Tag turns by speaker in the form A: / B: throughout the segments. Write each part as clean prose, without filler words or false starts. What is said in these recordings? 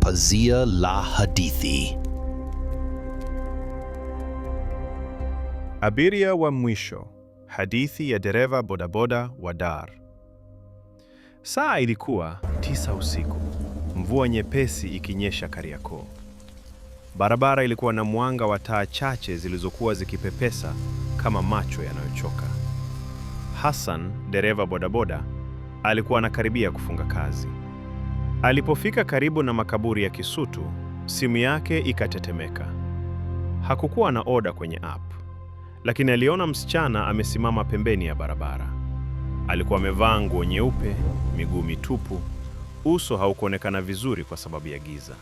A: Pazia la hadithi.
B: Abiria wa mwisho. Hadithi ya dereva bodaboda wa Dar. Saa ilikuwa 9 usiku. Mvua nyepesi ikinyesha Kariakoo. Barabara ilikuwa na mwanga wa taa chache zilizokuwa zikipepesa kama macho yanayochoka. Hassan, dereva bodaboda, alikuwa anakaribia kufunga kazi. Alipofika karibu na makaburi ya Kisutu, simu yake ikatetemeka. Hakukuwa na oda kwenye app, lakini aliona msichana amesimama pembeni ya barabara. Alikuwa amevaa nguo nyeupe, miguu mitupu, uso haukuonekana vizuri kwa sababu ya giza.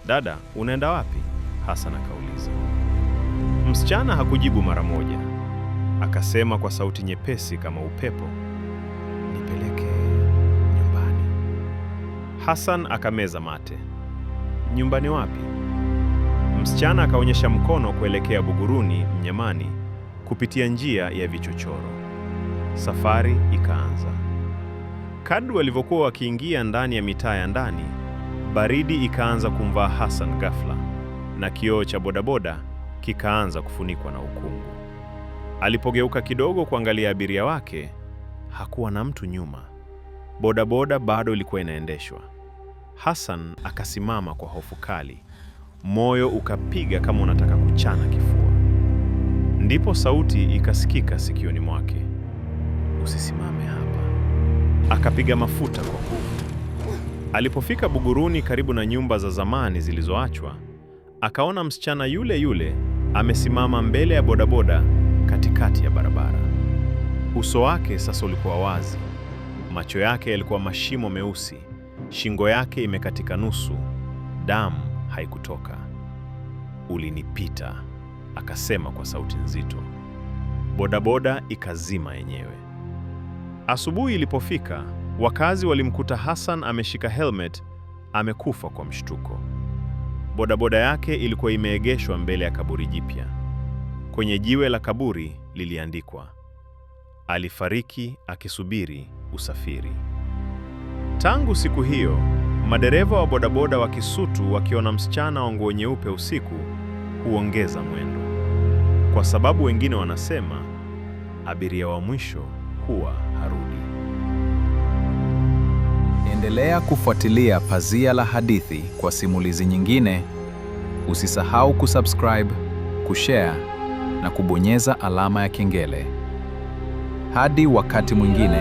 B: "Dada, unaenda wapi?" Hassan akauliza. Msichana hakujibu mara moja. Akasema kwa sauti nyepesi kama upepo, "Nipeleke nyumbani." Hassan akameza mate. "Nyumbani wapi?" Msichana akaonyesha mkono kuelekea Buguruni, Mnyamani, kupitia njia ya vichochoro. Safari ikaanza. Kadri walivyokuwa wakiingia ndani ya mitaa ya ndani, baridi ikaanza kumvaa Hassan ghafla, na kioo cha bodaboda kikaanza kufunikwa na ukungu. Alipogeuka kidogo kuangalia abiria wake, hakuwa na mtu nyuma. Bodaboda bado ilikuwa inaendeshwa. Hassan akasimama kwa hofu kali. Moyo ukapiga kama unataka kuchana kifua. Ndipo sauti ikasikika sikioni mwake, "Usisimame hapa." Akapiga mafuta kwa nguvu. Alipofika Buguruni, karibu na nyumba za zamani zilizoachwa, akaona msichana yule yule amesimama mbele ya bodaboda katikati ya barabara. Uso wake sasa ulikuwa wazi. Macho yake yalikuwa mashimo meusi. Shingo yake imekatika nusu. Damu haikutoka. "Ulinipita," akasema kwa sauti nzito. Bodaboda ikazima yenyewe. Asubuhi ilipofika, wakazi walimkuta Hassan ameshika helmet, amekufa kwa mshtuko. Bodaboda yake ilikuwa imeegeshwa mbele ya kaburi jipya. Kwenye jiwe la kaburi liliandikwa, "Alifariki akisubiri usafiri." Tangu siku hiyo, madereva wa bodaboda wa Kisutu wakiona msichana wa nguo nyeupe usiku huongeza mwendo, kwa sababu wengine wanasema abiria wa mwisho huwa harudi.
C: Endelea kufuatilia Pazia la Hadithi kwa simulizi nyingine. Usisahau kusubscribe, kushare na kubonyeza alama ya kengele. Hadi wakati mwingine.